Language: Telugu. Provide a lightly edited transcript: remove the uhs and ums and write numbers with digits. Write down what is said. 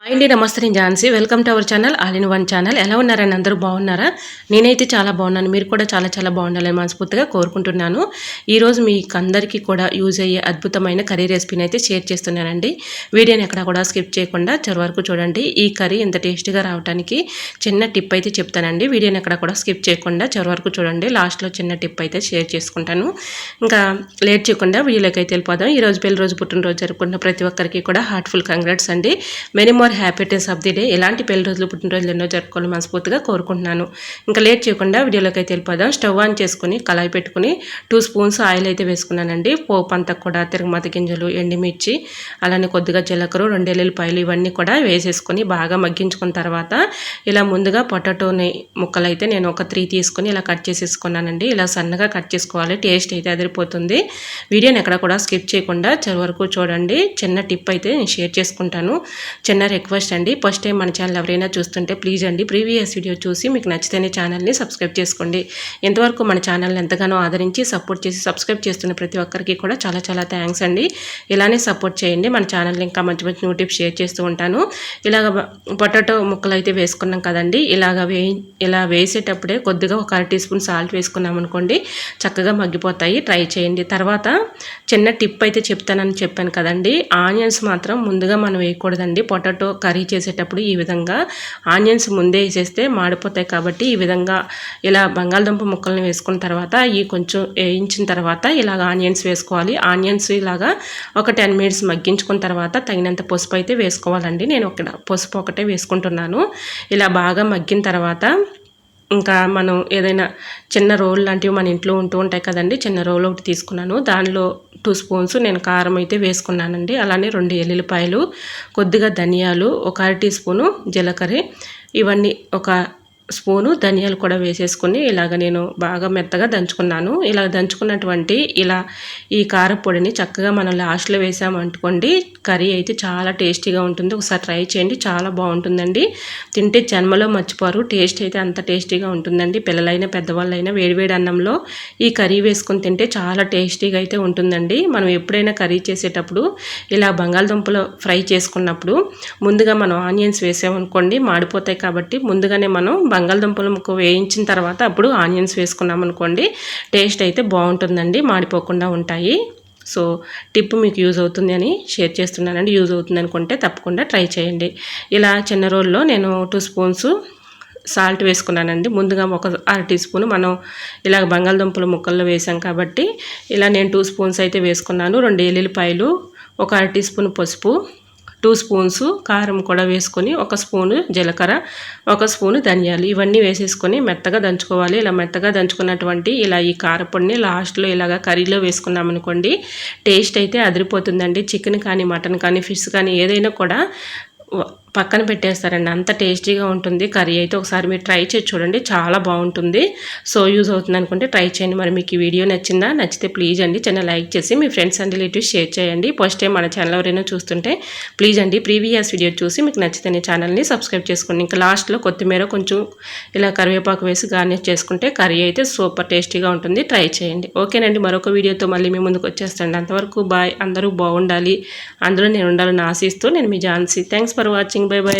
హాయ్ అండి, నమస్తే. నేను Jhansi. Welcome to our channel all in one channel. ఎలా ఉన్నారని అందరూ బాగున్నారా? నేనైతే చాలా బాగున్నాను. మీరు కూడా చాలా చాలా బాగుండాలని మనస్ఫూర్తిగా కోరుకుంటున్నాను. ఈరోజు మీకు అందరికీ కూడా యూజ్ అయ్యే అద్భుతమైన కర్రీ రెసిపీని అయితే షేర్ చేస్తున్నానండి. వీడియోని ఎక్కడ కూడా స్కిప్ చేయకుండా చివరి వరకు చూడండి. ఈ కర్రీ ఎంత టేస్టీగా రావడానికి చిన్న టిప్ అయితే చెప్తానండి. వీడియోని ఎక్కడ కూడా స్కిప్ చేయకుండా చివరి వరకు చూడండి. లాస్ట్లో చిన్న టిప్ అయితే షేర్ చేసుకుంటాను. ఇంకా లేట్ చేయకుండా వీడియోలోకి అయితే వెళ్ళిపోదాం. ఈరోజు పెళ్లి రోజు, పుట్టినరోజు జరుపుకుంటున్న ప్రతి ఒక్కరికి కూడా హార్ట్ఫుల్ కంగ్రాట్స్ అండి. Many more happiness of the day. ఎలాంటి పెళ్లి రోజులు, పుట్టినరోజులు ఎన్నో జరుపుకోవాలని మనస్ఫూర్తిగా కోరుకుంటున్నాను. ఇంకా లేట్ చేయకుండా వీడియోలోకి అయితే వెళ్ళిపోదాం. స్టవ్ ఆన్ చేసుకుని కళాయి పెట్టుకుని 2 స్పూన్స్ ఆయిల్ అయితే వేసుకున్నానండి. పోపు అంతా కూడా తిరగమాత గింజలు, ఎండుమిర్చి, అలానే కొద్దిగా జీలకర్ర, 2 ఎల్లుల్లిపాయలు ఇవన్నీ కూడా వేసేసుకొని బాగా మగ్గించుకున్న తర్వాత ఇలా ముందుగా పొటాటోని ముక్కలు అయితే నేను ఒక 3 తీసుకొని ఇలా కట్ చేసేసుకున్నానండి. ఇలా సన్నగా కట్ చేసుకోవాలి. టేస్ట్ అయితే అదిరిపోతుంది. వీడియోని ఎక్కడ కూడా స్కిప్ చేయకుండా చివరి వరకు చూడండి. చిన్న టిప్ అయితే నేను షేర్ చేసుకుంటాను. చిన్న రిక్వెస్ట్ అండి, ఫస్ట్ టైం మన ఛానల్ ఎవరైనా చూస్తుంటే ప్లీజ్ అండి ప్రీవియస్ వీడియో చూసి మీకు నచ్చితేనే ఛానల్ని సబ్స్క్రైబ్ చేసుకోండి. ఇంతవరకు మన ఛానల్ని ఎంతగానో ఆదరించి సపోర్ట్ చేసి సబ్స్క్రైబ్ చేస్తున్న ప్రతి ఒక్కరికి కూడా చాలా చాలా థ్యాంక్స్ అండి. ఇలానే సపోర్ట్ చేయండి. మన ఛానల్ని ఇంకా మంచి మంచి న్యూ టిప్స్ షేర్ చేస్తూ ఉంటాను. ఇలాగ పొటాటో ముక్కలు అయితే వేసుకున్నాం కదండి. ఇలా వేసేటప్పుడే కొద్దిగా ఒక 1/2 టీ స్పూన్ సాల్ట్ వేసుకున్నాం అనుకోండి, చక్కగా మగ్గిపోతాయి. ట్రై చేయండి. తర్వాత చిన్న టిప్ అయితే చెప్తానని చెప్పాను కదండి. ఆనియన్స్ మాత్రం ముందుగా మనం వేయకూడదండి. పొటాటో కర్రీ చేసేటప్పుడు ఈ విధంగా ఆనియన్స్ ముందే వేసేస్తే మాడిపోతాయి. కాబట్టి ఈ విధంగా ఇలా బంగాళదుంప ముక్కల్ని వేసుకున్న తర్వాత ఈ కొంచెం వేయించిన తర్వాత ఇలాగ ఆనియన్స్ వేసుకోవాలి. ఆనియన్స్ ఇలాగా ఒక 10 మినిట్స్ మగ్గించుకున్న తర్వాత తగినంత పసుపు అయితే వేసుకోవాలండి. నేను పసుపు ఒకటే వేసుకుంటున్నాను. ఇలా బాగా మగ్గిన తర్వాత ఇంకా మనం ఏదైనా చిన్న రోల్ లాంటివి మన ఇంట్లో ఉంటూ ఉంటాయి కదండి. చిన్న రోల్ ఒకటి తీసుకున్నాను. దానిలో 2 స్పూన్స్ నేను కారం అయితే వేసుకున్నానండి. అలానే 2 ఎల్లుల్లిపాయలు, కొద్దిగా ధనియాలు, ఒక 1/2 టీ స్పూను జీలకర్ర, ఇవన్నీ ఒక స్పూను ధనియాలు కూడా వేసేసుకొని ఇలాగ నేను బాగా మెత్తగా దంచుకున్నాను. ఇలా దంచుకున్నటువంటి ఈ కారపొడిని చక్కగా మనం లాస్ట్లో వేసామనుకోండి, కర్రీ అయితే చాలా టేస్టీగా ఉంటుంది. ఒకసారి ట్రై చేయండి, చాలా బాగుంటుందండి. తింటే జన్మలో మర్చిపోరు. టేస్ట్ అయితే అంత టేస్టీగా ఉంటుందండి. పిల్లలైనా పెద్దవాళ్ళైనా వేడివేడి అన్నంలో ఈ కర్రీ వేసుకొని తింటే చాలా టేస్టీగా అయితే ఉంటుందండి. మనం ఎప్పుడైనా కర్రీ చేసేటప్పుడు ఇలా బంగాళదుంపలు ఫ్రై చేసుకున్నప్పుడు ముందుగా మనం ఆనియన్స్ వేసామనుకోండి మాడిపోతాయి. కాబట్టి ముందుగానే మనం బంగాళదుంపల ముక్క వేయించిన తర్వాత అప్పుడు ఆనియన్స్ వేసుకున్నాం అనుకోండి, టేస్ట్ అయితే బాగుంటుందండి, మాడిపోకుండా ఉంటాయి. సో టిప్ మీకు యూజ్ అవుతుంది అని షేర్ చేస్తున్నానండి. యూజ్ అవుతుంది అనుకుంటే తప్పకుండా ట్రై చేయండి. ఇలా చిన్న రోల్లో నేను 2 స్పూన్స్ సాల్ట్ వేసుకున్నానండి. ముందుగా ఒక 1/2 టీ స్పూన్ మనం ఇలా బంగాళదుంపల ముక్కల్లో వేసాం కాబట్టి ఇలా నేను 2 స్పూన్స్ అయితే వేసుకున్నాను. 2 ఎల్లుల్లిపాయలు, ఒక 1/2 టీ స్పూన్ పసుపు, 2 స్పూన్స్ కారం కూడా వేసుకొని, 1 స్పూను జీలకర్ర, 1 స్పూను ధనియాలు ఇవన్నీ వేసేసుకొని మెత్తగా దంచుకోవాలి. ఇలా మెత్తగా దంచుకున్నటువంటి ఈ కారపొడిని లాస్ట్లో ఇలాగా కర్రీలో వేసుకున్నాం అనుకోండి, టేస్ట్ అయితే అదిరిపోతుందండి. చికెన్ కానీ, మటన్ కానీ, ఫిష్ కానీ ఏదైనా కూడా పక్కన పెట్టేస్తారండి. అంత టేస్టీగా ఉంటుంది కర్రీ అయితే. ఒకసారి మీరు ట్రై చేసి చూడండి, చాలా బాగుంటుంది. సో యూజ్ అవుతుంది అనుకుంటే ట్రై చేయండి. మరి మీకు ఈ వీడియో నచ్చిందా? నచ్చితే ప్లీజ్ అండి చిన్న లైక్ చేసి మీ ఫ్రెండ్స్ అండ్ రిలేటివ్స్ షేర్ చేయండి. ఫస్ట్ టైం మన ఛానల్ ఎవరైనా చూస్తుంటే ప్లీజ్ అండి ప్రీవియస్ వీడియో చూసి మీకు నచ్చితే ఛానల్ని సబ్స్క్రైబ్ చేసుకోండి. ఇంకా లాస్ట్లో కొత్తిమీర కొంచెం ఇలా కరివేపాకు వేసి గార్నిష్ చేసుకుంటే కర్రీ అయితే సూపర్ టేస్టీగా ఉంటుంది. ట్రై చేయండి. ఓకేనండి, మరొక వీడియోతో మళ్ళీ మీ ముందుకు వచ్చేస్తాను. అంతవరకు బాయ్. అందరూ బాగుండాలి, అందులో నేను ఉండాలని ఆశిస్తూ నేను మీ Jhansi. Thanks for watching. Bye by.